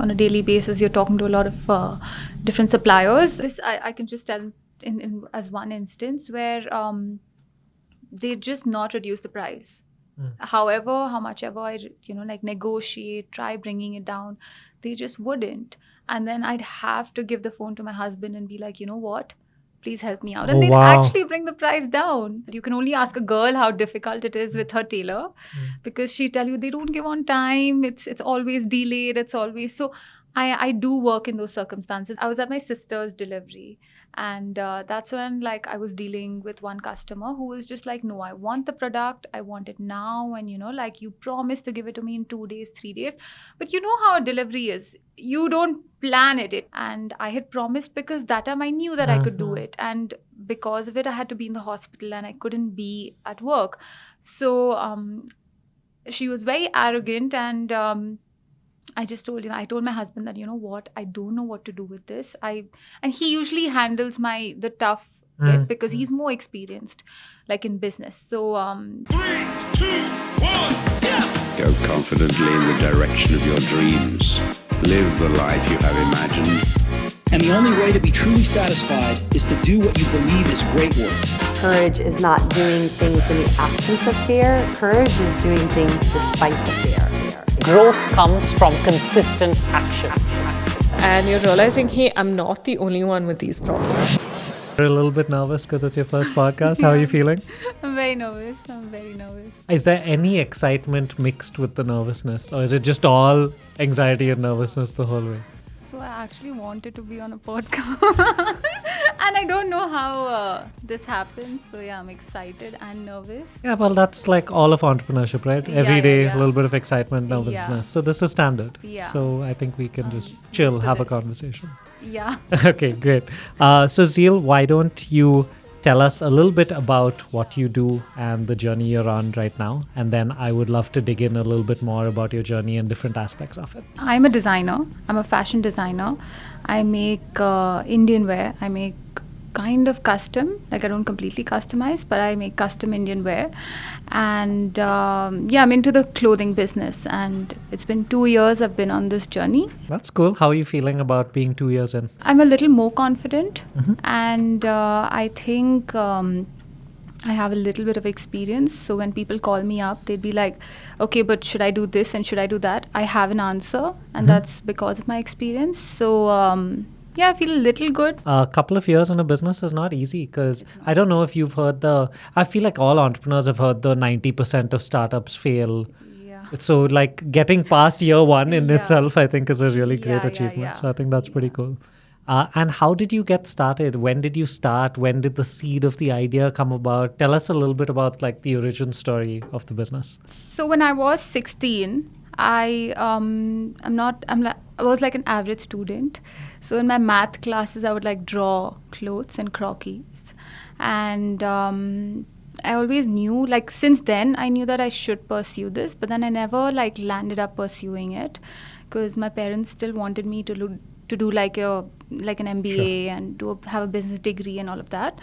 On a daily basis, you're talking to a lot of different suppliers. This I can just tell in as one instance where they just not reduce the price. However, how much ever I, like negotiate, try bringing it down, they just wouldn't. And then I'd have to give the phone to my husband and be like, you know what? Please help me out. And Oh, they'd wow. actually bring the price down. You can only ask a girl how difficult it is with her tailor because she tell you they don't give on time. It's always delayed. It's always so. I do work in those circumstances. I was at my sister's delivery, and that's when like I was dealing with one customer who was just like, no, I want the product, I want it now, and like you promised to give it to me in 2 days, 3 days, but you know how a delivery is. You don't plan it, and I had promised because that time I knew that I could do it, and because of it I had to be in the hospital and I couldn't be at work. So she was very arrogant, and I just told my husband that, you know what, I don't know what to do with this. And he usually handles the tough bit because he's more experienced, like in business. So, 3, 2, 1, Go confidently in the direction of your dreams. Live the life you have imagined. And the only way to be truly satisfied is to do what you believe is great work. Courage is not doing things in the absence of fear. Courage is doing things despite the fear. Growth comes from consistent action. And you're realizing, hey, I'm not the only one with these problems. You're a little bit nervous because it's your first podcast. How are you feeling? I'm very nervous. Is there any excitement mixed with the nervousness, or is it just all anxiety and nervousness the whole way? So I actually wanted to be on a podcast and I don't know how this happens. So yeah, I'm excited and nervous. Yeah, well, that's like all of entrepreneurship, right? Every day, yeah. a little bit of excitement, nervousness. Yeah. So this is standard. Yeah. So I think we can just chill, used to have a this. conversation. Yeah. Okay, great. So Zeel, why don't you tell us a little bit about what you do and the journey you're on right now? And then I would love to dig in a little bit more about your journey and different aspects of it. I'm a designer. I'm a fashion designer. I make Indian wear. I make kind of custom. Like I don't completely customize, but I make custom Indian wear. And I'm into the clothing business. And it's been 2 years I've been on this journey. That's cool. How are you feeling about being 2 years in? I'm a little more confident. And I think I have a little bit of experience. So when people call me up, they'd be like, okay, but should I do this and should I do that? I have an answer. And that's because of my experience. So I feel a little good. A couple of years in a business is not easy because I don't know if you've heard I feel like all entrepreneurs have heard the 90% of startups fail. Yeah. So like getting past year one in itself, I think is a really great Yeah, achievement. yeah. So I think that's pretty cool. And how did you get started? When did you start? When did the seed of the idea come about? Tell us a little bit about like the origin story of the business. So when I was 16, I was like an average student. So in my math classes, I would like draw clothes and croquis. And I always knew, like since then, I knew that I should pursue this. But then I never like landed up pursuing it because my parents still wanted me to do like an MBA and have a business degree and all of that.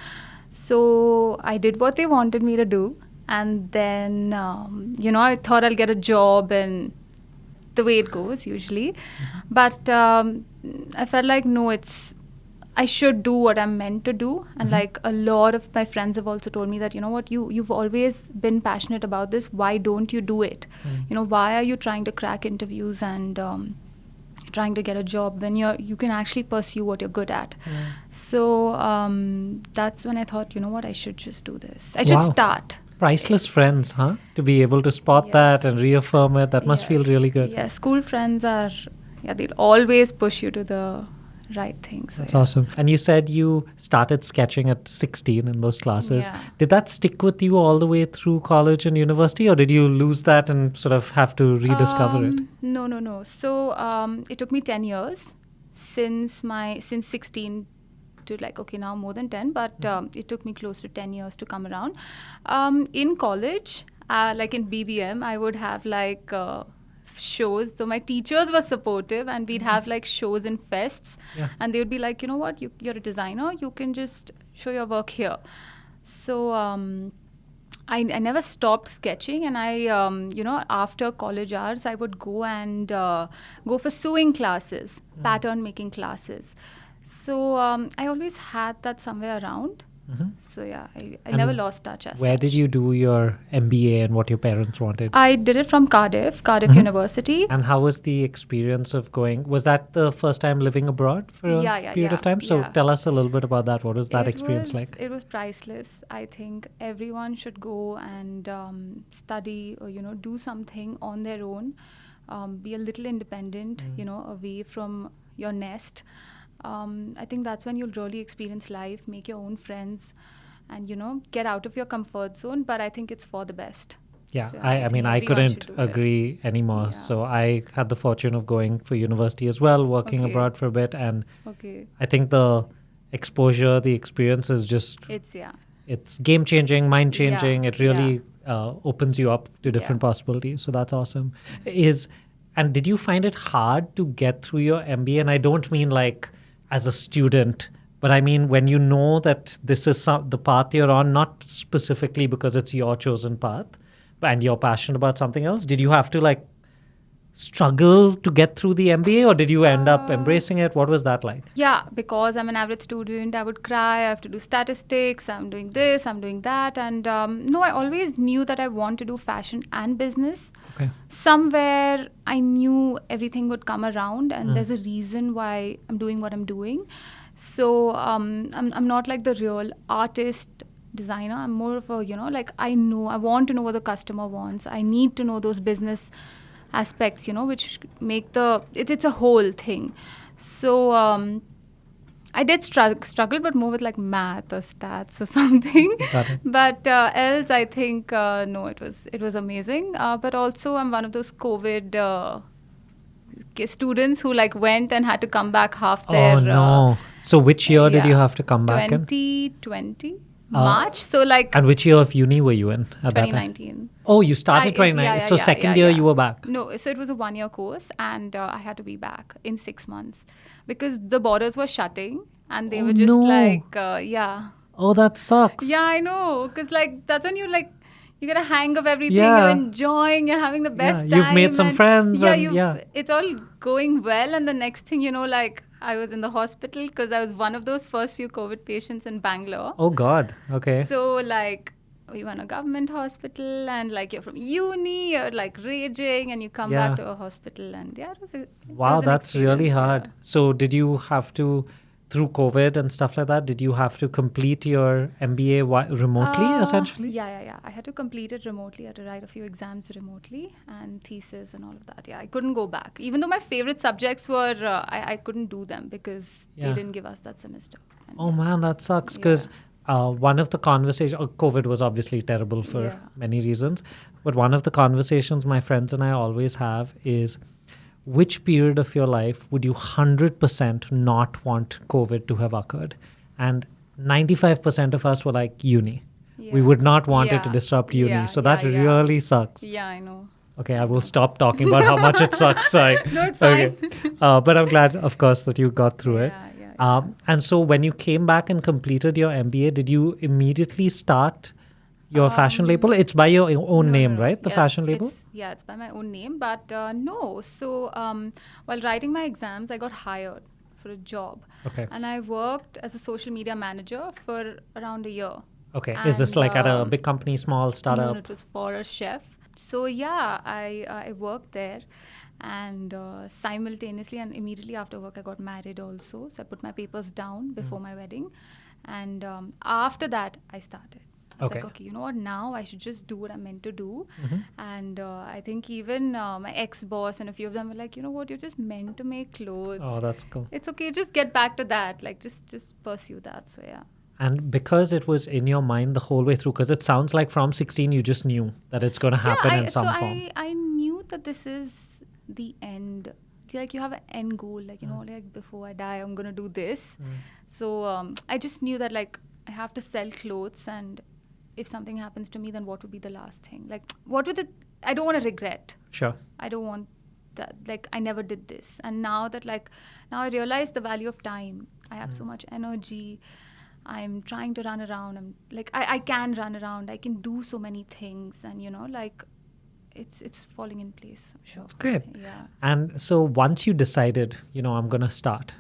So I did what they wanted me to do. And then, I thought I'll get a job and the way it goes usually. But I felt like, no, I should do what I'm meant to do. And like a lot of my friends have also told me that, you know what, you've always been passionate about this. Why don't you do it? Why are you trying to crack interviews and trying to get a job when you can actually pursue what you're good at? So that's when I thought, you know what, I should just do this. I should start. Priceless friends, huh? To be able to spot that and reaffirm it, that must feel really good. Yeah, school friends they'll always push you to the right things. That's awesome. And you said you started sketching at 16 in those classes. Yeah. Did that stick with you all the way through college and university, or did you lose that and sort of have to rediscover it? No. So it took me 10 years since 16 to like, okay, now more than 10, but it took me close to 10 years to come around. In college, like in BBM, I would have like shows. So my teachers were supportive and we'd have like shows and fests. And they would be like, you know what, you're a designer, you can just show your work here. So I never stopped sketching, and after college hours, I would go and go for sewing classes, pattern making classes. So I always had that somewhere around. So yeah, I never lost touch as Where such. did you do your MBA and what your parents wanted? I did it from Cardiff University. And how was the experience of going? Was that the first time living abroad for a period of time? So tell us a little bit about that. What was that experience like? It was priceless. I think everyone should go and study or, do something on their own. Be a little independent, away from your nest. I think that's when you'll really experience life, make your own friends, and, get out of your comfort zone. But I think it's for the best. Yeah, So I mean, I everyone couldn't should do it. agree anymore. Yeah. So I had the fortune of going for university as well, working Okay. abroad for a bit. And Okay. I think the exposure, the experience is just, it's game-changing, mind-changing. Yeah, It really opens you up to different possibilities. So that's awesome. And did you find it hard to get through your MBA? And I don't mean like as a student, but I mean when you know that this is the path you're on, not specifically because it's your chosen path, and you're passionate about something else. Did you have to like struggle to get through the MBA, or did you end up embracing it? What was that like? Yeah, because I'm an average student, I would cry, I have to do statistics, I'm doing this, I'm doing that. And no, I always knew that I want to do fashion and business. Okay. Somewhere I knew everything would come around, and there's a reason why I'm doing what I'm doing. So I'm not like the real artist designer. I'm more of a, I want to know what the customer wants. I need to know those business aspects, which make it's a whole thing. So I did struggle, but more with like math or stats or something. Got it. But else, I think no, it was amazing. But also, I'm one of those COVID students who like went and had to come back half their. Oh no! So which year did you have to come back in? 2020 March. So like. And which year of uni were you in at that time? 2019. Oh, you started 2019. So second year you were back. No, so it was a 1-year course, and I had to be back in 6 months because the borders were shutting, and they were just Oh, that sucks. Yeah, I know, because like that's when you like. You get a hang of everything. Yeah. You're enjoying. You're having the best time. You've made some friends. It's all going well. And the next thing you know, like I was in the hospital because I was one of those first few COVID patients in Bangalore. Oh God. Okay. So like we were in a government hospital, and like you're from uni, you're like raging, and you come back to a hospital, and wow, that's really hard. So did you have to? Through COVID and stuff like that, did you have to complete your MBA remotely, essentially? Yeah. I had to complete it remotely. I had to write a few exams remotely and thesis and all of that. Yeah, I couldn't go back. Even though my favorite subjects were, I couldn't do them because they didn't give us that semester. And Man, that sucks because one of the conversations, COVID was obviously terrible for many reasons, but one of the conversations my friends and I always have is, which period of your life would you 100% not want COVID to have occurred? And 95% of us were like uni. Yeah. We would not want it to disrupt uni. So that really sucks. Yeah, I know. Okay, I will stop talking about how much it sucks. Sorry. No, it's fine. Okay. But I'm glad, of course, that you got through it. Yeah. And so when you came back and completed your MBA, did you immediately start your fashion label? It's by your own name, right? The fashion label? It's by my own name. But no. So while writing my exams, I got hired for a job. Okay. And I worked as a social media manager for around a year. Okay. Is this like at a big company, small startup? No, it was for a chef. So I worked there. And simultaneously and immediately after work, I got married also. So I put my papers down before my wedding. And after that, I started. I was like, okay, you know what? Now I should just do what I'm meant to do. And I think even my ex-boss and a few of them were like, you know what? You're just meant to make clothes. Oh, that's cool. It's okay. Just get back to that. Like, just pursue that. So, yeah. And because it was in your mind the whole way through, because it sounds like from 16, you just knew that it's going to happen in some form. I knew that this is the end. Like, you have an end goal. Like, like before I die, I'm going to do this. So I just knew that, like, I have to sell clothes, and if something happens to me, then what would be the last thing? Like, I don't want to regret. Sure. I don't want that. Like, I never did this. And now I realize the value of time. I have so much energy. I'm trying to run around. I'm like, I can run around. I can do so many things, and like it's falling in place. I'm sure. That's great. Yeah. And so once you decided, I'm going to start,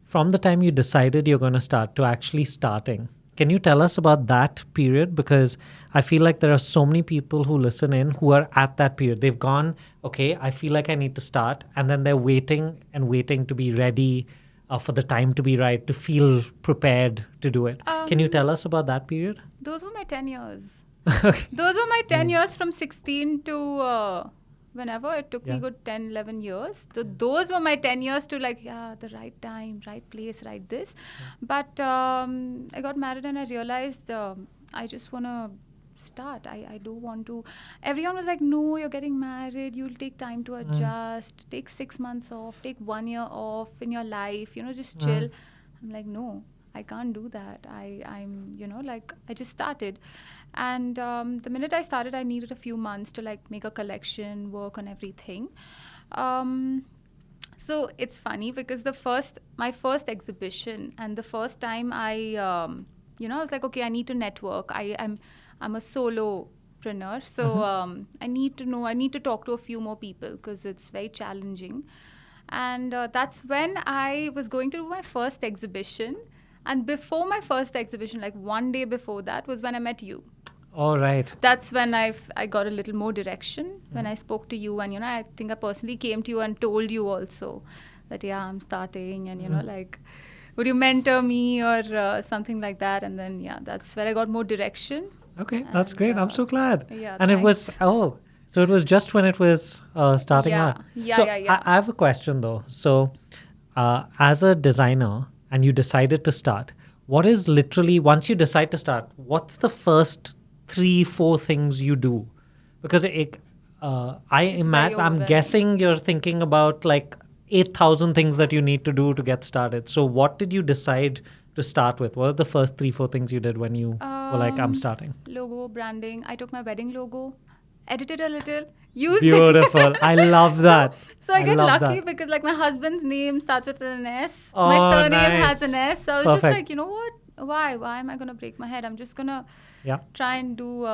from the time you decided you're going to start to actually starting, can you tell us about that period? Because I feel like there are so many people who listen in who are at that period. They've gone, okay, I feel like I need to start. And then they're waiting and waiting to be ready for the time to be right, to feel prepared to do it. Can you tell us about that period? Those were my 10 years. Okay. Those were my 10 years from 16 to whenever. It took me good 10, 11 years. So those were my 10 years to the right time, right place, right this. But I got married and I realized I just want to start. I don't want to. Everyone was like, no, you're getting married. You'll take time to adjust. Take 6 months off. Take 1 year off in your life. Just chill. I'm like, no, I can't do that. I'm I just started. And the minute I started, I needed a few months to make a collection, work on everything. So it's funny because my first exhibition and the first time I was like, okay, I need to network. I'm a solopreneur, so I need to talk to a few more people because it's very challenging. And that's when I was going to do my first exhibition. And before my first exhibition, like one day before that, was when I met you. All right. That's when I got a little more direction, when I spoke to you. And, I think I personally came to you and told you also that, I'm starting. And, would you mentor me or something like that? And then, that's where I got more direction. Okay, that's great. I'm so glad. Yeah, and thanks. It was, so it was just when it was starting out. Yeah. I have a question though. So as a designer and you decided to start, what is literally, once you decide to start, what's the first 3-4 things you do? Because I'm guessing you're thinking about 8,000 things that you need to do to get started. So what did you decide to start with? What are the first 3-4 things you did when you were like, I'm starting? Logo, branding. I took my wedding logo, edited a little, used Beautiful. I love that. So I get lucky because my husband's name starts with an S. My surname has an S. So I was just like, you know what? Why am I going to break my head? I'm just going to try and do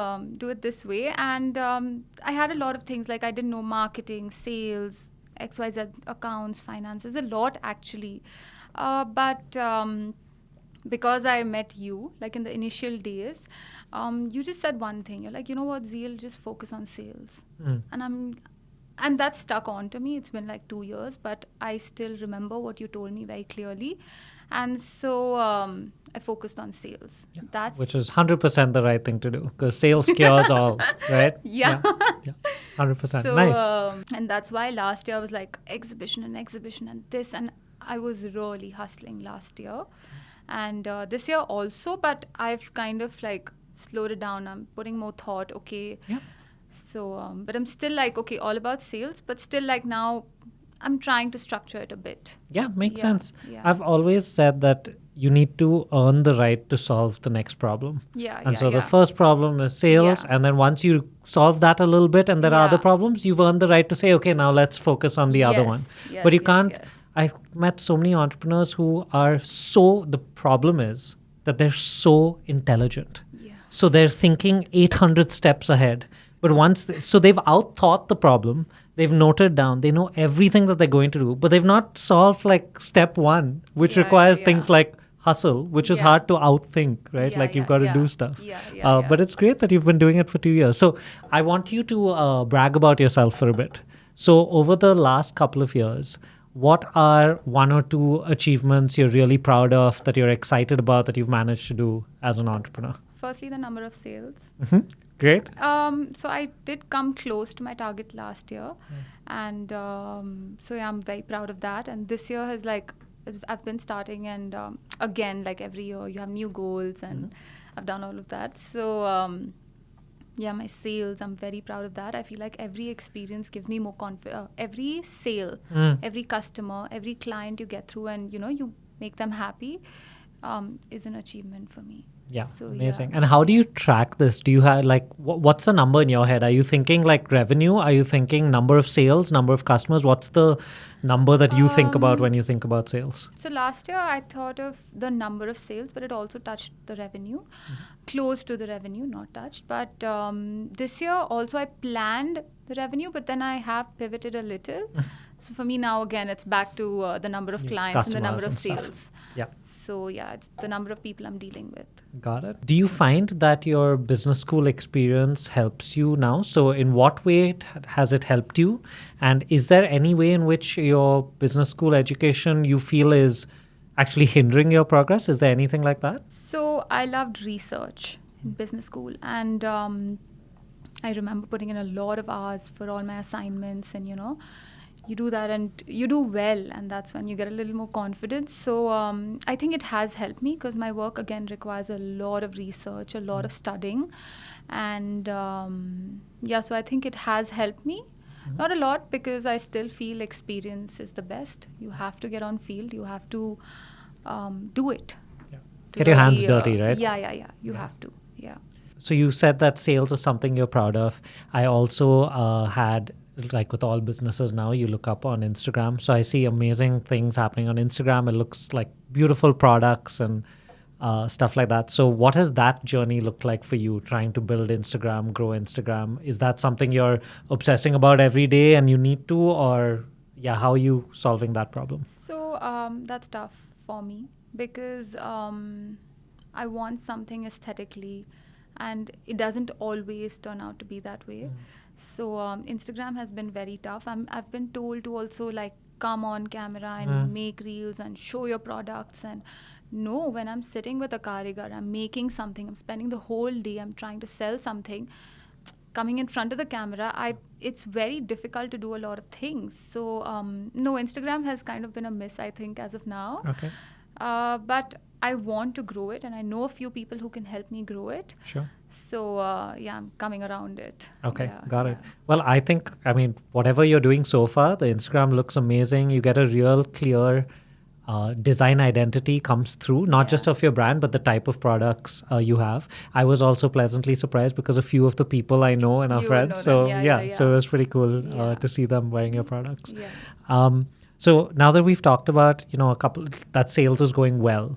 it this way. And I had a lot of things. I didn't know marketing, sales, XYZ accounts, finances, a lot actually. But because I met you, in the initial days, you just said one thing. You're like, you know what, Zeel, just focus on sales. And that stuck on to me. It's been 2 years, but I still remember what you told me very clearly. And so I focused on sales. Which is 100% the right thing to do because sales cures all, right? Yeah. 100%. So, nice. And that's why last year I was exhibition and this. And I was really hustling last year. And this year also, but I've kind of slowed it down. I'm putting more thought, okay. Yeah. So, but I'm still okay, all about sales, but still now I'm trying to structure it a bit. Yeah, makes sense. Yeah. I've always said that you need to earn the right to solve the next problem. So the first problem is sales. And then once you solve that a little bit and there are other problems, you've earned the right to say, okay, now let's focus on the other one. But you can't. I've met so many entrepreneurs who are the problem is that they're so intelligent. So they're thinking 800 steps ahead. But so they've outthought the problem, they've noted down, they know everything that they're going to do, but they've not solved step 1, which requires things like hustle, which is hard to outthink, right? You've got to do stuff. But it's great that you've been doing it for 2 years. So I want you to brag about yourself for a bit. So over the last couple of years, what are 1 or 2 achievements you're really proud of, that you're excited about, that you've managed to do as an entrepreneur? Firstly, the number of sales. Great. So I did come close to my target last year. And so I'm very proud of that. And this year has I've been starting and again, every year you have new goals and I've done all of that. So my sales, I'm very proud of that. I feel like every experience gives me more confidence. Every sale, every customer, every client you get through and, you make them happy is an achievement for me. Yeah, So, amazing. yeah. And how do you track this? Do you have like, what's the number in your head? Are you thinking like revenue? Are you thinking number of sales, number of customers? What's the number that you think about when you think about sales? So last year I thought of the number of sales, but it also touched the revenue, close to the revenue, not touched. But this year also I planned the revenue, but then I have pivoted a little. So for me now again it's back to the number of clients and the number of Customers and sales. stuff. Yeah. So yeah, it's the number of people I'm dealing with. Got it. Do you find that your business school experience helps you now? So in what way has it helped you? And is there any way in which your business school education you feel is actually hindering your progress? Is there anything like that? So I loved research in business school, and I remember putting in a lot of hours for all my assignments, and you do that and you do well, and that's when you get a little more confidence. So I think it has helped me because my work again requires a lot of research, a lot of studying, and so I think it has helped me. Not a lot, because I still feel experience is the best. You have to get on field, you have to do it. Yeah. To Get your hands really, dirty, right? Yeah. You have to. Yeah. So you said that sales is something you're proud of. I also had, like with all businesses now, you look up on Instagram. So I see amazing things happening on Instagram. It looks like beautiful products and stuff like that. So what has that journey looked like for you, trying to build Instagram, grow Instagram? Is that something you're obsessing about every day and you need to, or how are you solving that problem? So that's tough for me because I want something aesthetically, and it doesn't always turn out to be that way. So Instagram has been very tough. I've been told to also like come on camera and make reels and show your products, and no, when I'm sitting with a karigar, I'm making something, I'm spending the whole day, I'm trying to sell something, coming in front of the camera, it's very difficult to do a lot of things. So no, Instagram has kind of been a miss, I think, as of now. Okay. But I want to grow it, and I know a few people who can help me grow it. Sure. So I'm coming around it. Okay, Yeah, got it. Well, I think, whatever you're doing so far, the Instagram looks amazing. You get a real clear design identity comes through, not just of your brand, but the type of products you have. I was also pleasantly surprised because a few of the people I know and are You friends. know So them. so it was pretty cool Yeah. to see them wearing your products. Yeah. So now that we've talked about, a couple, that sales is going well,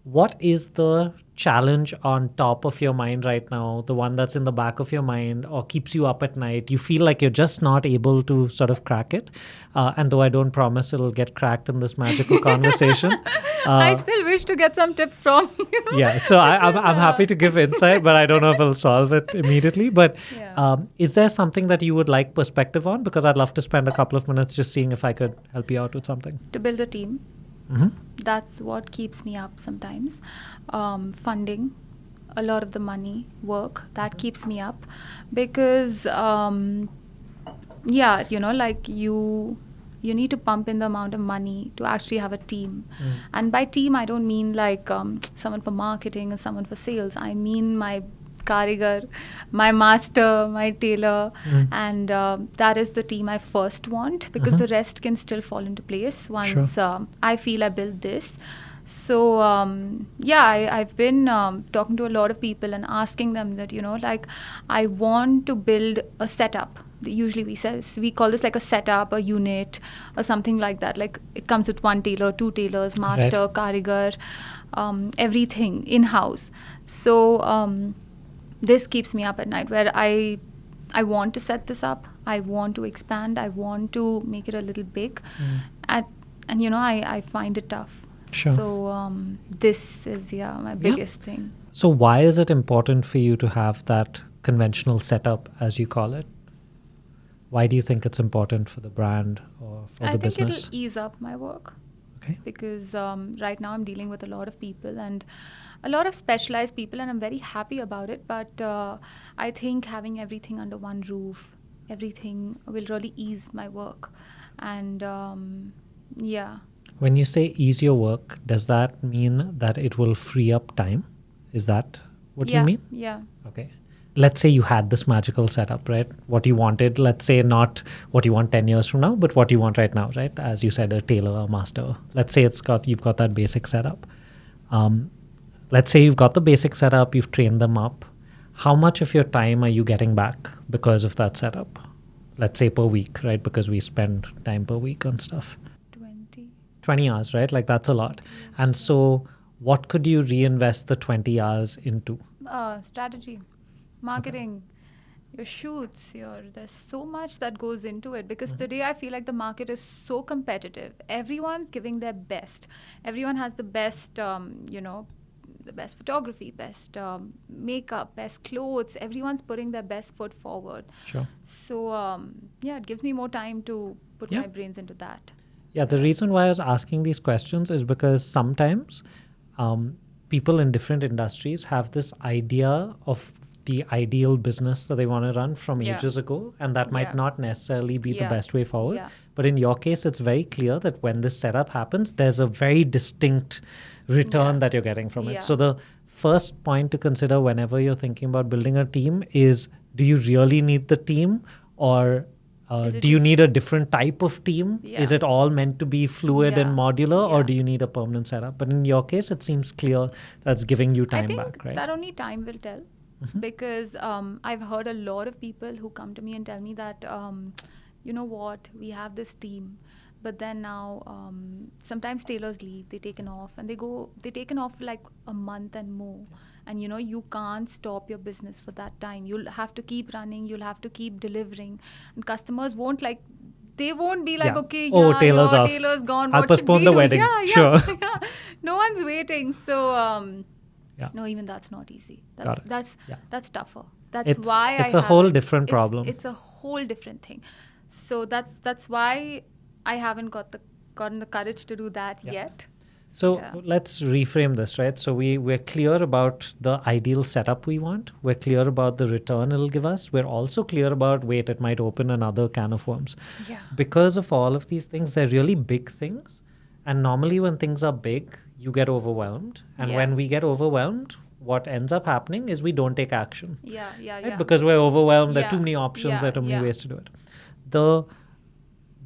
what is the challenge on top of your mind right now, the one that's in the back of your mind or keeps you up at night? You feel like you're just not able to sort of crack it. And though I don't promise it'll get cracked in this magical conversation. I still wish to get some tips from you. Yeah, so I'm happy to give insight, but I don't know if I'll solve it immediately. But is there something that you would like perspective on? Because I'd love to spend a couple of minutes just seeing if I could help you out with something. To build a team. Mm-hmm. That's what keeps me up sometimes. Funding, a lot of the money, work, that keeps me up. Because, like you need to pump in the amount of money to actually have a team. And by team, I don't mean like someone for marketing or someone for sales. I mean my karigar, my master, my tailor, and that is the team I first want, because the rest can still fall into place once I feel I build this. So I've been talking to a lot of people and asking them that, I want to build a setup. Usually we call this like a setup, a unit or something like that. Like it comes with one tailor, two tailors, master, karigar, everything in-house. So this keeps me up at night, where I want to set this up, I want to expand, I want to make it a little big, and I find it tough. Sure. So this is my biggest thing. So why is it important for you to have that conventional setup, as you call it? Why do you think it's important for the brand or for the business? I think it'll ease up my work. Okay. Because right now I'm dealing with a lot of people and a lot of specialized people, and I'm very happy about it. But I think having everything under one roof, everything will really ease my work. And When you say ease your work, does that mean that it will free up time? Is that what you mean? Yeah. Okay. Let's say you had this magical setup, right? What you wanted, let's say not what you want 10 years from now, but what you want right now, right? As you said, a tailor, a master. Let's say you've got that basic setup. Let's say you've got the basic setup, you've trained them up. How much of your time are you getting back because of that setup? Let's say per week, right? Because we spend time per week on stuff. 20 hours, right? Like that's a lot. And so what could you reinvest the 20 hours into? Strategy, marketing, your shoots, there's so much that goes into it, because today I feel like the market is so competitive. Everyone's giving their best. Everyone has the best, the best photography, best makeup, best clothes. Everyone's putting their best foot forward. Sure. So, it gives me more time to put my brains into that. Yeah, the reason why I was asking these questions is because sometimes people in different industries have this idea of the ideal business that they want to run from ages ago, and that might not necessarily be the best way forward. Yeah. But in your case, it's very clear that when this setup happens, there's a very distinct return that you're getting from it. So the first point to consider whenever you're thinking about building a team is, do you really need the team, or do you need a different type of team? Yeah. Is it all meant to be fluid and modular, or do you need a permanent setup? But in your case, it seems clear that's giving you time back, right? That only time will tell. Because I've heard a lot of people who come to me and tell me that, you know what, we have this team, but then now sometimes tailors leave, they taken off, and they taken off for like a month and more. And you can't stop your business for that time. You'll have to keep running, you'll have to keep delivering. And customers won't they won't be like, okay, Tailor's off. Tailor's gone. I'll what postpone should the we wedding. do? Sure. No one's waiting. So, no, even that's not easy. That's tougher. That's why it's a whole different problem. It's a whole different thing. So that's why I haven't gotten the courage to do that yet. So let's reframe this, right? So we're clear about the ideal setup we want. We're clear about the return it'll give us. We're also clear about, it might open another can of worms. Yeah. Because of all of these things, they're really big things. And normally when things are big, you get overwhelmed. And when we get overwhelmed, what ends up happening is we don't take action. Right? Because we're overwhelmed. There are too many options. There are too many ways to do it. The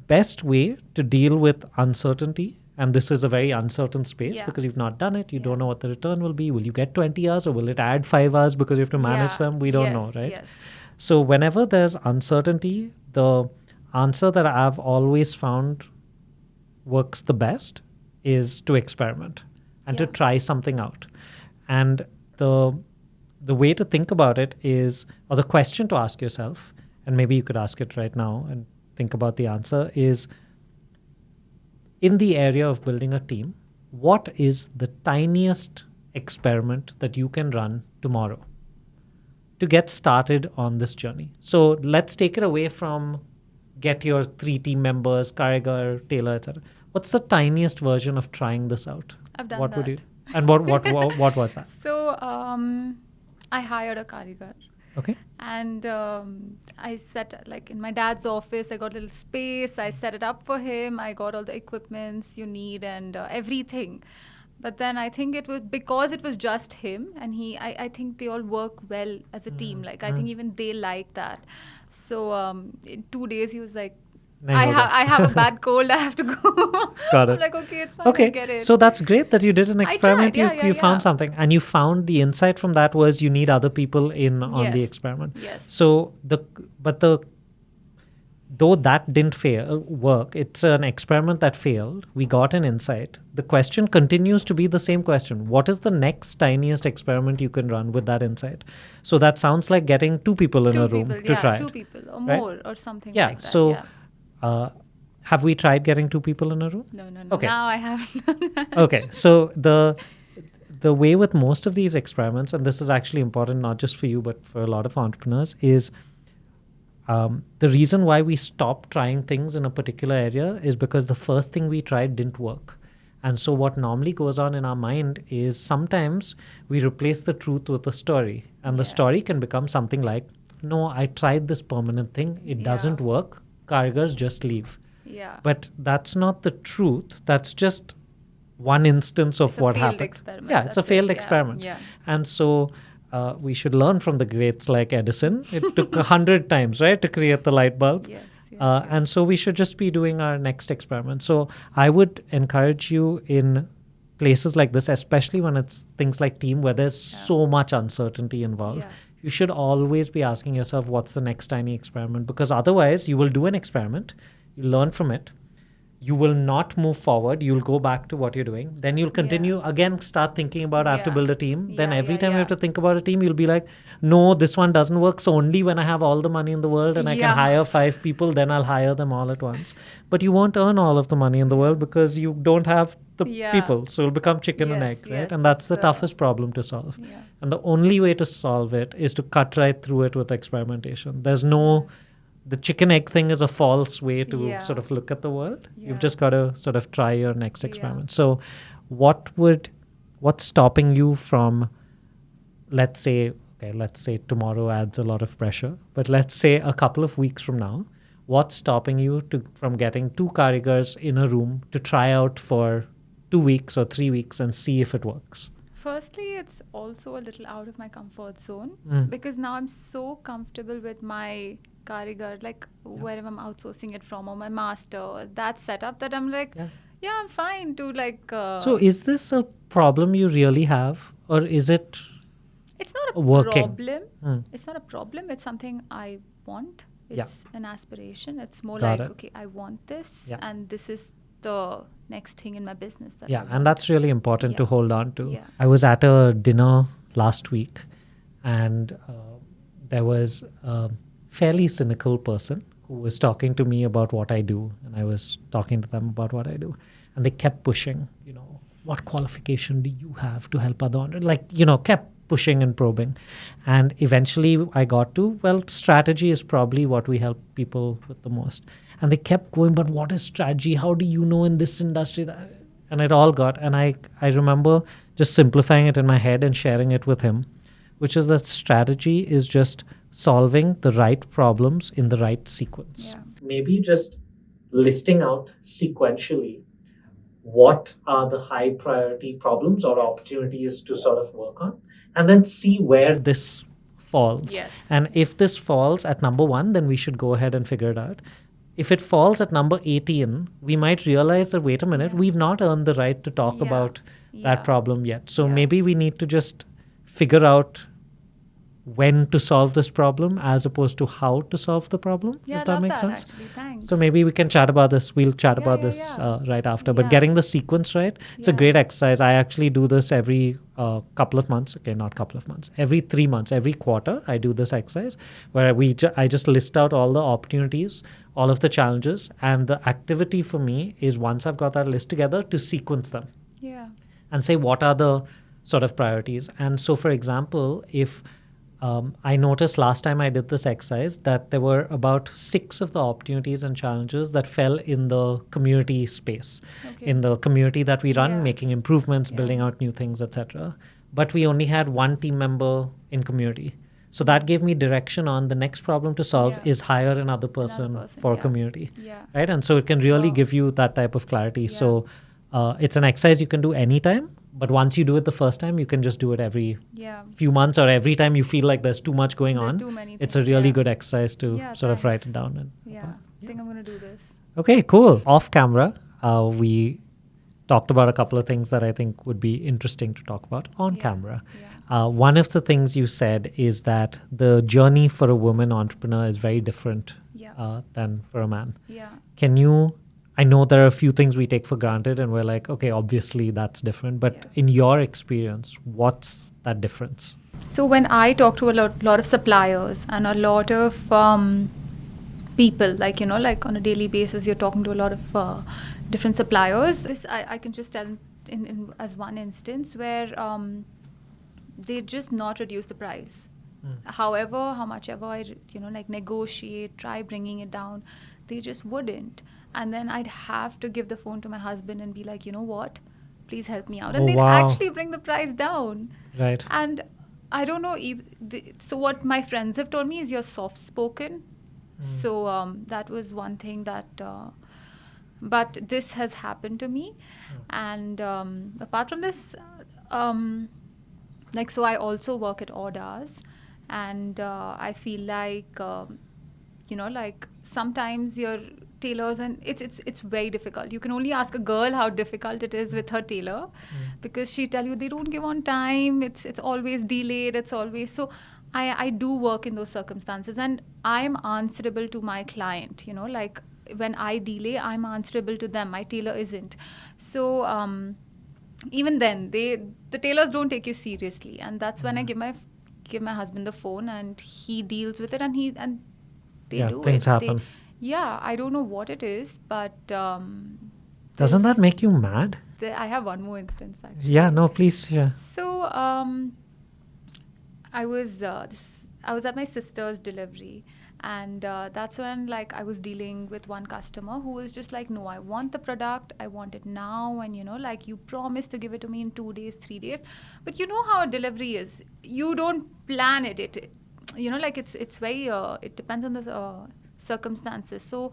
best way to deal with uncertainty, and this is a very uncertain space because you've not done it. You don't know what the return will be. Will you get 20 hours or will it add 5 hours because you have to manage them? We don't know, right? Yes. So whenever there's uncertainty, the answer that I've always found works the best is to experiment and to try something out. And the way to think about it is, or the question to ask yourself, and maybe you could ask it right now and think about the answer, is, in the area of building a team, what is the tiniest experiment that you can run tomorrow to get started on this journey? So let's take it away from get your 3 team members, Karigar, Taylor, etc. What's the tiniest version of trying this out? I've done what that. Would you? And what was that? So I hired a Karigar. Okay. And I set, in my dad's office, I got a little space. I set it up for him. I got all the equipments you need and everything. But then I think it was because it was just him, and I think they all work well as a team. I think even they like that. So in 2 days, he was like, I have a bad cold. I have to go. Got it. I'm like, okay, it's fine. I get it. So that's great that you did an experiment. I tried. You found something, and you found the insight from that was you need other people in on the experiment. Yes. So though that didn't work, it's an experiment that failed. We got an insight. The question continues to be the same question. What is the next tiniest experiment you can run with that insight? So that sounds like getting 2 people in a room to try 2 it. people or right? more or something like that. So have we tried getting 2 people in a room? No. Okay. Now I haven't done that. Okay. So the way with most of these experiments, and this is actually important not just for you, but for a lot of entrepreneurs, is the reason why we stop trying things in a particular area is because the first thing we tried didn't work. And so what normally goes on in our mind is sometimes we replace the truth with a story. And the story can become something like, no, I tried this permanent thing. It doesn't work. Karigars just leave. Yeah. But that's not the truth. That's just one instance of what happened. Experiment. Yeah, it's a failed experiment. Yeah. And so we should learn from the greats like Edison. It took 100 times, right, to create the light bulb. Yes. And so we should just be doing our next experiment. So I would encourage you in places like this, especially when it's things like team where there's so much uncertainty involved, Yeah. you should always be asking yourself, what's the next tiny experiment? Because otherwise you will do an experiment, you learn from it, you will not move forward, you'll go back to what you're doing, then you'll continue again, start thinking about I have to build a team. Then every time you have to think about a team, you'll be like, no, this one doesn't work. So only when I have all the money in the world and I can hire 5 people, then I'll hire them all at once. But you won't earn all of the money in the world because you don't have the people. So it'll become chicken and egg, right? And that's the toughest problem to solve. And the only way to solve it is to cut right through it with experimentation. There's no... The chicken egg thing is a false way to sort of look at the world. You've just got to sort of try your next experiment. So what's stopping you from, let's say tomorrow adds a lot of pressure, but let's say a couple of weeks from now, what's stopping you from getting 2 karigars in a room to try out for 2 weeks or 3 weeks and see if it works? Firstly, it's also a little out of my comfort zone because now I'm so comfortable with my karigar, like wherever I'm outsourcing it from, or my master, or that setup, that I'm like, I'm fine to like... So is this a problem you really have, or is it... It's not a working? problem. It's not a problem. It's something I want. It's an aspiration. It's more okay, I want this, and this is the next thing in my business. That I want. And that's really important to hold on to. I was at a dinner last week, and there was a fairly cynical person who was talking to me about what I do, and I was talking to them about what I do, and they kept pushing, what qualification do you have to help other entrepreneurs? Kept pushing and probing. And eventually I got to, strategy is probably what we help people with the most. And they kept going, but what is strategy? How do you know in this industry that? And it all got, and I remember just simplifying it in my head and sharing it with him, which is that strategy is just solving the right problems in the right sequence. Maybe just listing out sequentially what are the high priority problems or opportunities to sort of work on, and then see where this falls. And if this falls at number 1, then we should go ahead and figure it out. If it falls at number 18, we might realize that, wait a minute, we've not earned the right to talk about that problem yet. So maybe we need to just figure out when to solve this problem as opposed to how to solve the problem, if that makes sense. Actually, thanks. So maybe we can chat about this. We'll chat about this right after. But getting the sequence right, it's a great exercise. I actually do this every couple of months. Okay, not couple of months. Every 3 months, every quarter, I do this exercise where I just list out all the opportunities, all of the challenges. And the activity for me is, once I've got that list together, to sequence them. And say, what are the sort of priorities? And so, for example, if... I noticed last time I did this exercise that there were about 6 of the opportunities and challenges that fell in the community space, in the community that we run, making improvements, building out new things, etc. But we only had 1 team member in community. So that gave me direction on the next problem to solve is hire another person for community. Right? And so it can really give you that type of clarity. So it's an exercise you can do anytime. But once you do it the first time, you can just do it every few months, or every time you feel like there's too much going on. It's a really good exercise to sort of write it down. And I think I'm going to do this. Okay, cool. Off camera, we talked about a couple of things that I think would be interesting to talk about on camera. One of the things you said is that the journey for a woman entrepreneur is very different than for a man. Can you... I know there are a few things we take for granted and we're like, okay, obviously that's different. But in your experience, what's that difference? So when I talk to a lot of suppliers and a lot of people, like on a daily basis, you're talking to a lot of different suppliers. I can just tell in as one instance where they just not reduce the price. However, how much ever I, negotiate, try bringing it down, they just wouldn't. And then I'd have to give the phone to my husband and be like, you know what, please help me out. And they'd actually bring the price down. Right. And I don't know. So what my friends have told me is you're soft-spoken. So that was one thing that... but this has happened to me. And apart from this, so I also work at odd hours. And I feel like, sometimes you're tailors, and it's very difficult. You can only ask a girl how difficult it is with her tailor, because she tell you they don't give on time. It's always delayed. It's always so. I do work in those circumstances, and I'm answerable to my client. Like when I delay, I'm answerable to them. My tailor isn't. So even then, the tailors don't take you seriously, and that's when I give my husband the phone, and he deals with it, and they do things it. happen. I don't know what it is, but Doesn't that make you mad? I have one more instance actually. Yeah, no, please. Yeah. So I was at my sister's delivery, and that's when like I was dealing with one customer who was just like, no, I want the product, I want it now, and like you promised to give it to me in 2 days, 3 days, but you know how a delivery is. You don't plan it. Like it's very it depends on the circumstances. So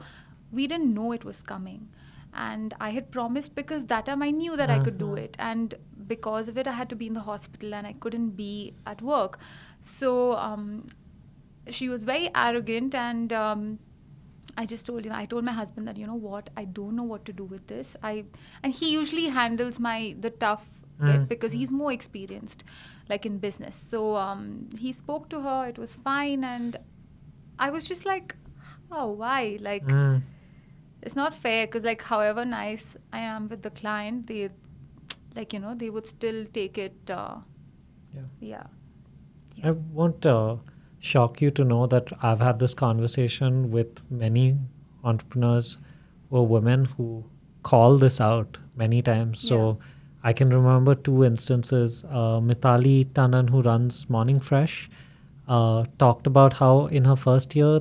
we didn't know it was coming, and I had promised, because that time I knew that I could do it, and because of it I had to be in the hospital and I couldn't be at work. So she was very arrogant, and I told my husband that, what, I don't know what to do with this. And he usually handles the tough bit, because he's more experienced like in business. So he spoke to her, it was fine, and I was just like, oh, why? Like it's not fair, because like however nice I am with the client, they they would still take it. Yeah. I won't shock you to know that I've had this conversation with many entrepreneurs who are women who call this out many times. So I can remember 2 instances. Mithali Tanan, who runs Morning Fresh, talked about how in her first year,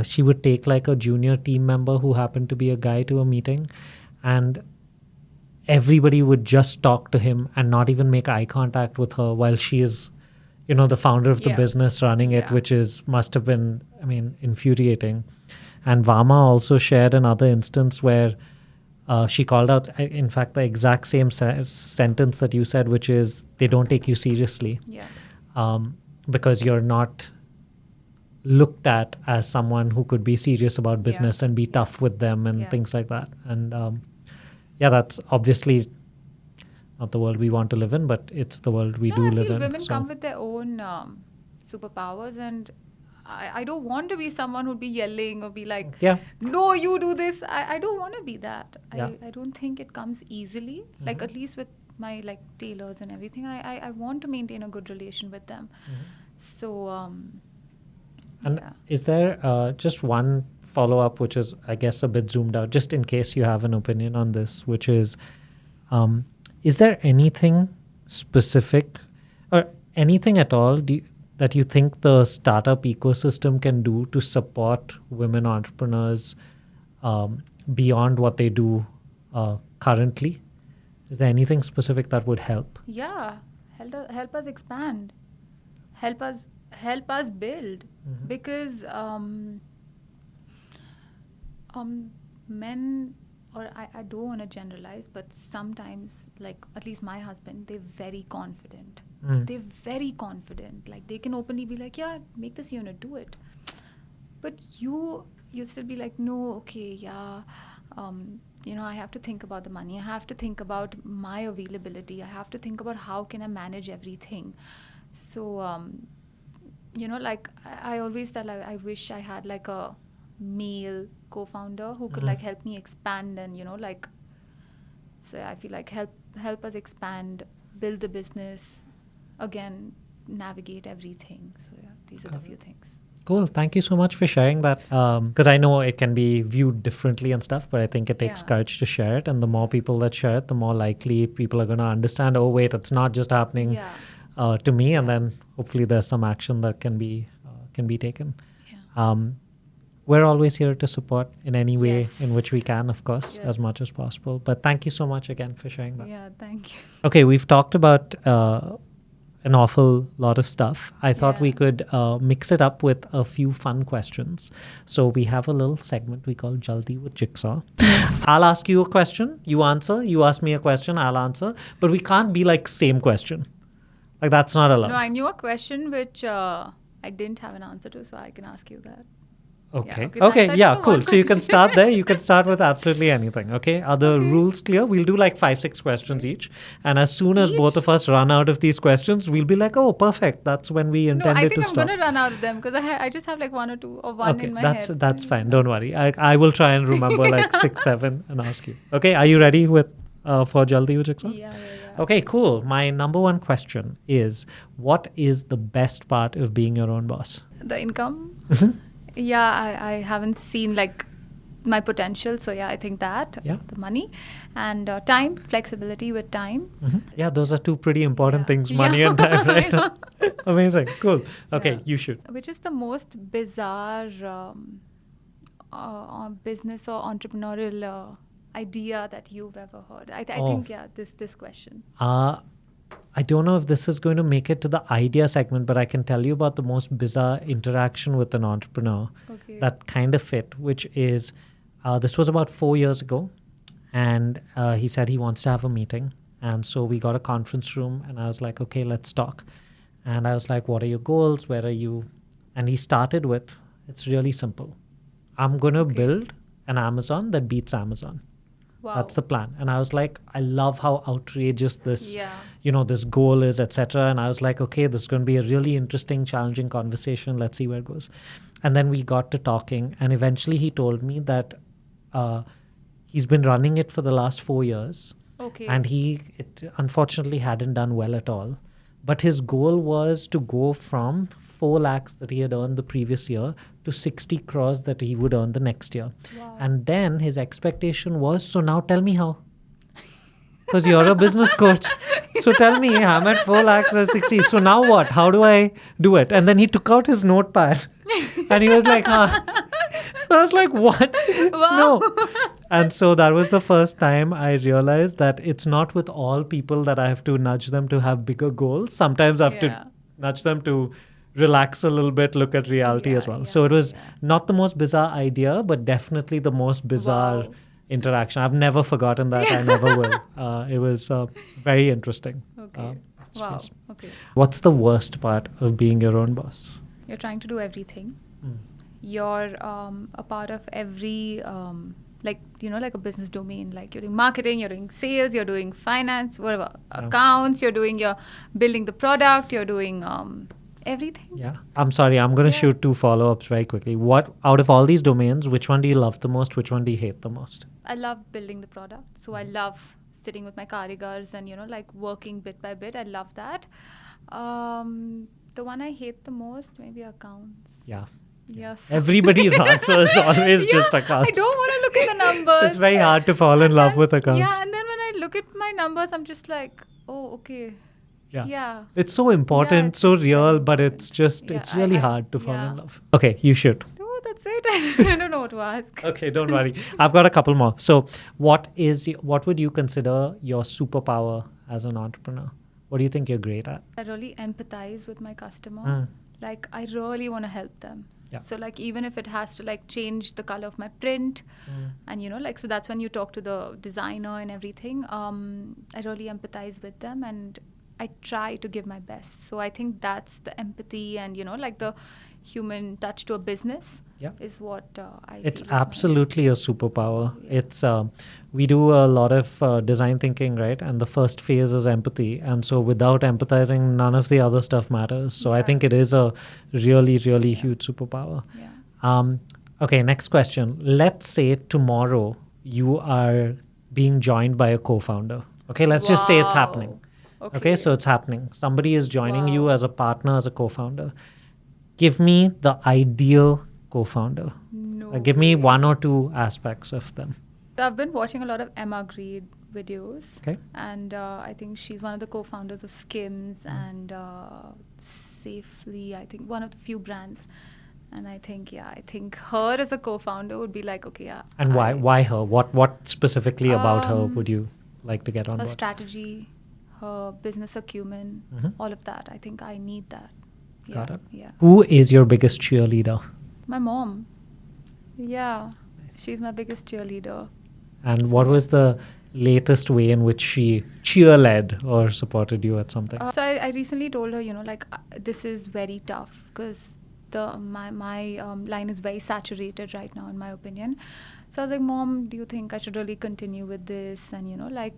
she would take like a junior team member who happened to be a guy to a meeting, and everybody would just talk to him and not even make eye contact with her while she is, the founder of the business running it, which must have been, infuriating. And Vama also shared another instance where she called out, in fact, the exact same sentence that you said, which is they don't take you seriously. Because you're not looked at as someone who could be serious about business and be tough with them and things like that. And that's obviously not the world we want to live in, but it's the world we do live in. Women come with their own superpowers, and I don't want to be someone who'd be yelling or be like, no, you do this. I don't want to be that. I don't think it comes easily. Like at least with my like tailors and everything, I want to maintain a good relation with them. So is there just one follow-up, which is, I guess, a bit zoomed out, just in case you have an opinion on this, which is there anything specific or anything at all that you think the startup ecosystem can do to support women entrepreneurs beyond what they do currently? Is there anything specific that would help? Yeah, help us expand, help us build, because men, or I don't want to generalize, but sometimes, like at least my husband, they're very confident. They're very confident. Like they can openly be like, yeah, make this unit, do it. But you still be like, no, okay, yeah. I have to think about the money. I have to think about my availability. I have to think about how can I manage everything. So, like I always tell, I wish I had like a male co-founder who could like help me expand, and so I feel like help us expand, build the business, again, navigate everything. So these are the few things. Cool. Thank you so much for sharing that. Because I know it can be viewed differently and stuff, but I think it takes courage to share it. And the more people that share it, the more likely people are going to understand, oh, wait, it's not just happening to me. And then hopefully there's some action that can be taken. We're always here to support in any way in which we can, of course, as much as possible. But thank you so much again for sharing that. Yeah, thank you. Okay, we've talked about an awful lot of stuff. I thought we could mix it up with a few fun questions. So we have a little segment we call Jaldi with Jigsaw. Yes. I'll ask you a question, you answer. You ask me a question, I'll answer. But we can't be like same question. Like that's not allowed. No, I knew a question which I didn't have an answer to, so I can ask you that. Okay. okay, Okay. that's Yeah. the Cool. one So you can question. start there. You can start with absolutely anything. Okay. Are the rules clear? We'll do like 5-6 questions each, and as soon as both Each? of us run out of these questions, we'll be like, "Oh, perfect. That's when we No, I intended think to I'm stop." gonna run out of them because I just have like one or two or one Okay, in my that's head. that's fine. Don't worry. I will try and remember like 6, 7, and ask you. Okay. Are you ready with for Jaldi with Jigsaw? Yeah. Okay, cool. My number one question is, what is the best part of being your own boss? The income. Yeah, I haven't seen like my potential, so yeah, I think that the money and time, flexibility with time. Yeah, those are two pretty important Yeah. things, money Yeah. and time, right? Amazing. Cool. Okay, Yeah. you should. Which is the most bizarre business or entrepreneurial idea that you've ever heard? I think this question. I don't know if this is going to make it to the idea segment, but I can tell you about the most bizarre interaction with an entrepreneur that kind of fit, which is this was about 4 years ago. And he said he wants to have a meeting. And so we got a conference room and I was like, okay, let's talk. And I was like, what are your goals? Where are you? And he started with, it's really simple. I'm going to build an Amazon that beats Amazon. Wow. That's the plan. And I was like, I love how outrageous this, this goal is, etc. And I was like, okay, this is going to be a really interesting, challenging conversation. Let's see where it goes. And then we got to talking. And eventually he told me that he's been running it for the last 4 years. Okay. And it unfortunately hadn't done well at all. But his goal was to go from 4 lakhs that he had earned the previous year to 60 crores that he would earn the next year. Wow. And then his expectation was, so now tell me how. Because you're a business coach. So tell me, I'm at 4 lakhs or 60. So now what? How do I do it? And then he took out his notepad and he was like, huh. I was like, what? Wow. No. And so that was the first time I realized that it's not with all people that I have to nudge them to have bigger goals. Sometimes I have to nudge them to relax a little bit, look at reality as well. So it was not the most bizarre idea, but definitely the most bizarre interaction. I've never forgotten that. I never will. It was very interesting. Okay. Wow. Okay. What's the worst part of being your own boss? You're trying to do everything. You're a part of every like a business domain. Like you're doing marketing, you're doing sales, you're doing finance, whatever, accounts. You're building the product. You're doing everything. Yeah. I'm sorry. I'm going to shoot 2 follow-ups very quickly. What out of all these domains, which one do you love the most? Which one do you hate the most? I love building the product. So I love sitting with my karigars and like working bit by bit. I love that. The one I hate the most, maybe accounts. Yeah. Yes. Everybody's answer is always just accounts. I don't want to look at the numbers. It's very hard to fall in love with accounts. Yeah, and then when I look at my numbers, I'm just like, oh, okay. Yeah. It's so important, so real, but it's just, it's really hard to fall in love. Okay, you should. Oh, that's it. I don't know what to ask. Okay, don't worry. I've got a couple more. So what would you consider your superpower as an entrepreneur? What do you think you're great at? I really empathize with my customer. Like, I really want to help them. Yeah. So, like, even if it has to, like, change the color of my print and, so that's when you talk to the designer and everything. I really empathize with them and I try to give my best. So I think that's the empathy and, the human touch to a business is what I It's feel absolutely a superpower. It's we do a lot of design thinking, right? And the first phase is empathy. And so without empathizing, none of the other stuff matters. So I think it is a really, really huge superpower. Yeah. Okay, next question. Let's say tomorrow you are being joined by a co-founder. Okay, let's just say it's happening. Okay, so it's happening. Somebody is joining you as a partner, as a co-founder. Give me the ideal co-founder. Give me 1 or 2 aspects of them. So I've been watching a lot of Emma Grede videos. Okay. And I think she's one of the co-founders of Skims and Safely, I think, one of the few brands. And I think her as a co-founder would be like, okay, And why her? What specifically about her would you like to get on her board? strategy, her business acumen, all of that. I think I need that. Got it. Yeah. Who is your biggest cheerleader? My mom. Yeah. She's my biggest cheerleader. And what was the latest way in which she cheer-led or supported you at something? So I recently told her, this is very tough because my line is very saturated right now, in my opinion. So I was like, Mom, do you think I should really continue with this? And like,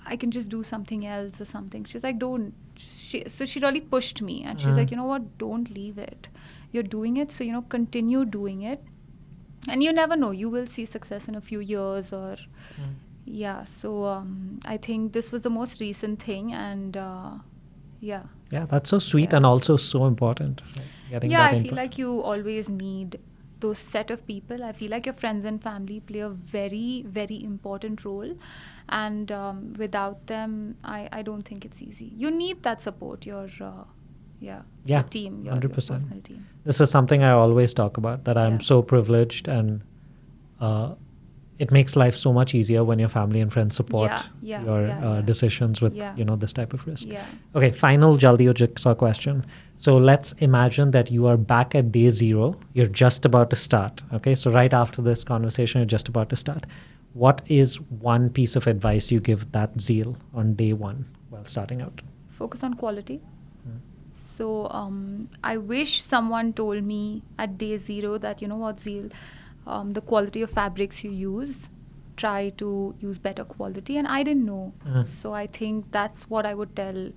I can just do something else or something. She's like, don't. So she really pushed me, and she's like, you know what? Don't leave it. You're doing it, so continue doing it. And you never know, you will see success in a few years or yeah. So I think this was the most recent thing, and yeah. Yeah, that's so sweet and also so important. Right? Getting Yeah, that I input. feel like you always need those set of people. I feel like your friends and family play a very, very important role. And without them, I don't think it's easy. You need that support, your team, your 100%. personal team. This is something I always talk about, that I'm so privileged, and it makes life so much easier when your family and friends support your decisions with this type of risk. Yeah. Okay, final Jaldi or Jigsaw question. So let's imagine that you are back at day 0. You're just about to start. Okay, so right after this conversation, you're just about to start. What is one piece of advice you give that Zeel on day 1 while starting out? Focus on quality. So I wish someone told me at day 0 that, you know what, Zeel, the quality of fabrics you use, try to use better quality. And I didn't know. So I think that's what I would tell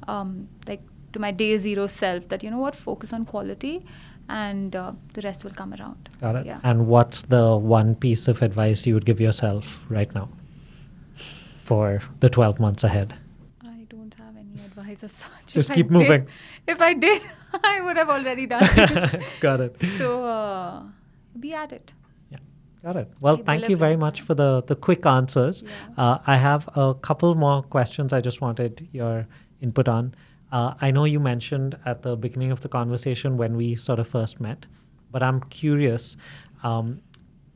to my day 0 self, that, you know what, focus on quality, and the rest will come around. Got it. Yeah. And what's the one piece of advice you would give yourself right now for the 12 months ahead? I don't have any advice as such. Just keep moving. If I did, I would have already done it. Got it. So be at it. Yeah, got it. Well, Keep thank you very delivering. much for the quick answers. Yeah. I have a couple more questions I just wanted your input on. I know you mentioned at the beginning of the conversation when we sort of first met, but I'm curious,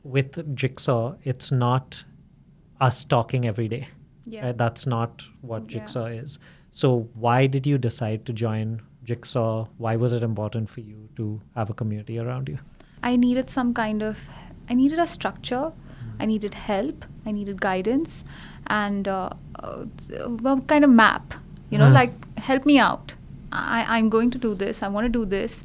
with Jigsaw, it's not us talking every day. Yeah. Right? That's not what Jigsaw is. So why did you decide to join Jigsaw? Why was it important for you to have a community around you? I needed I needed a structure, I needed help, I needed guidance, and a kind of map, like, help me out. I'm going to do this, I want to do this,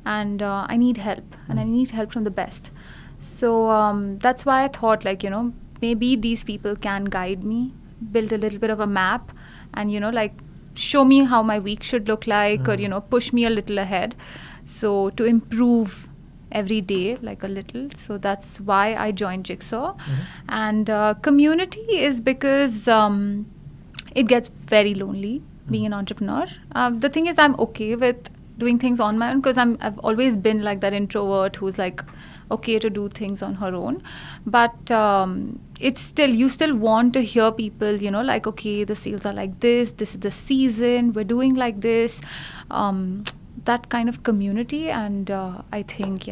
and I need help, and I need help from the best. So that's why I thought, maybe these people can guide me, build a little bit of a map, and, show me how my week should look like, or, push me a little ahead. So to improve every day, like a little. So that's why I joined Jigsaw. And community is because it gets very lonely being an entrepreneur. The thing is, I'm okay with doing things on my own, because I've always been like that introvert who's like okay to do things on her own. But it's still, you still want to hear people, like, okay, the sales are like this is the season, we're doing like this. That kind of community, and I think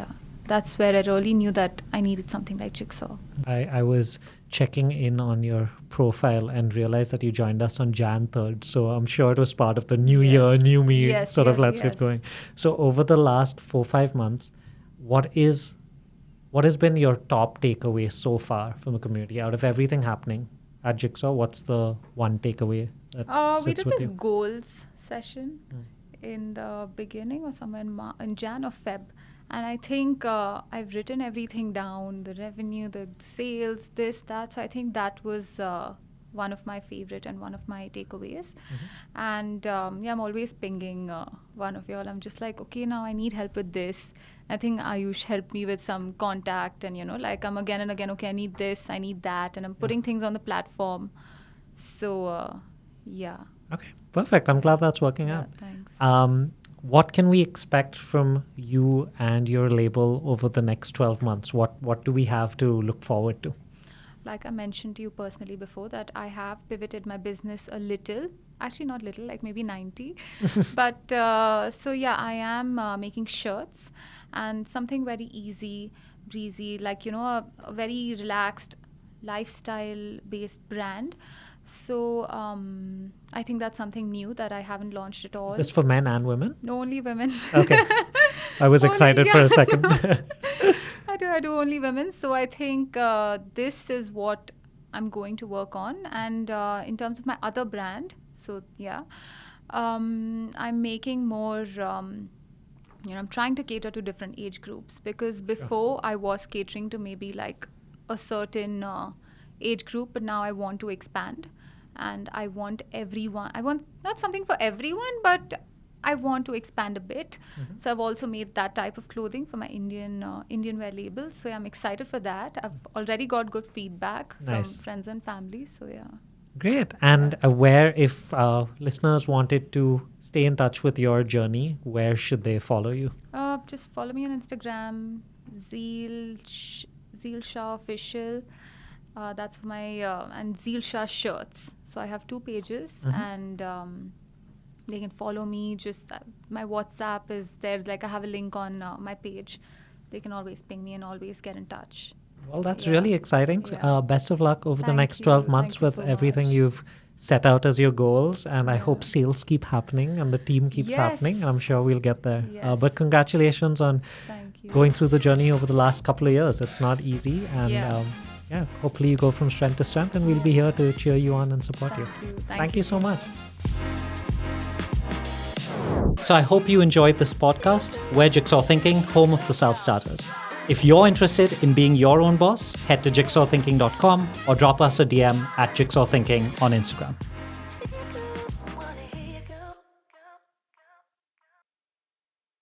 that's where I really knew that I needed something like Jigsaw. I was checking in on your profile and realized that you joined us on Jan 3rd, so I'm sure it was part of the new year, new me let's get going. So over the last 4-5 months, what has been your top takeaway so far from the community? Out of everything happening at Jigsaw, what's the one takeaway that We sits did with this you? goals session in the beginning or somewhere in Jan or Feb. And I think I've written everything down, the revenue, the sales, this, that. So I think that was one of my favorite and one of my takeaways. And I'm always pinging one of y'all. I'm just like, okay, now I need help with this. I think Ayush helped me with some contact, and I'm again and again, okay, I need this, I need that, and I'm putting things on the platform. So Okay, perfect. I'm glad that's working out. Thanks. What can we expect from you and your label over the next 12 months? What do we have to look forward to? Like I mentioned to you personally before, that I have pivoted my business a little. Actually, not little, like maybe 90. But I am making shirts, and something very easy, breezy, like, a very relaxed lifestyle-based brand. So I think that's something new that I haven't launched at all. Is this for men and women? No, only women. Okay. I was excited for a second. I do only women. So I think this is what I'm going to work on. And in terms of my other brand, I'm making more I'm trying to cater to different age groups, because before I was catering to maybe like a certain age group, but now I want to expand, and I want everyone. I want not something for everyone, but I want to expand a bit. So I've also made that type of clothing for my Indian wear label. So I'm excited for that. I've already got good feedback from friends and family. So yeah. Great. And where, if listeners wanted to stay in touch with your journey, where should they follow you? Just follow me on Instagram, Zeel Shah official. That's for my and Zeel Shah shirts. So I have 2 pages, and they can follow me. Just my WhatsApp is there. Like I have a link on my page. They can always ping me and always get in touch. Well, that's really exciting. Yeah. Best of luck over the next you. 12 months Thank you with so everything much. you've set out as your goals. And I hope sales keep happening and the team keeps happening. And I'm sure we'll get there. Yes. But congratulations on going through the journey over the last couple of years. It's not easy. And hopefully you go from strength to strength, and we'll be here to cheer you on and support you. Thank you so much. So I hope you enjoyed this podcast. We're Jigsaw Thinking, home of the self-starters. If you're interested in being your own boss, head to jigsawthinking.com or drop us a DM at Jigsaw Thinking on Instagram.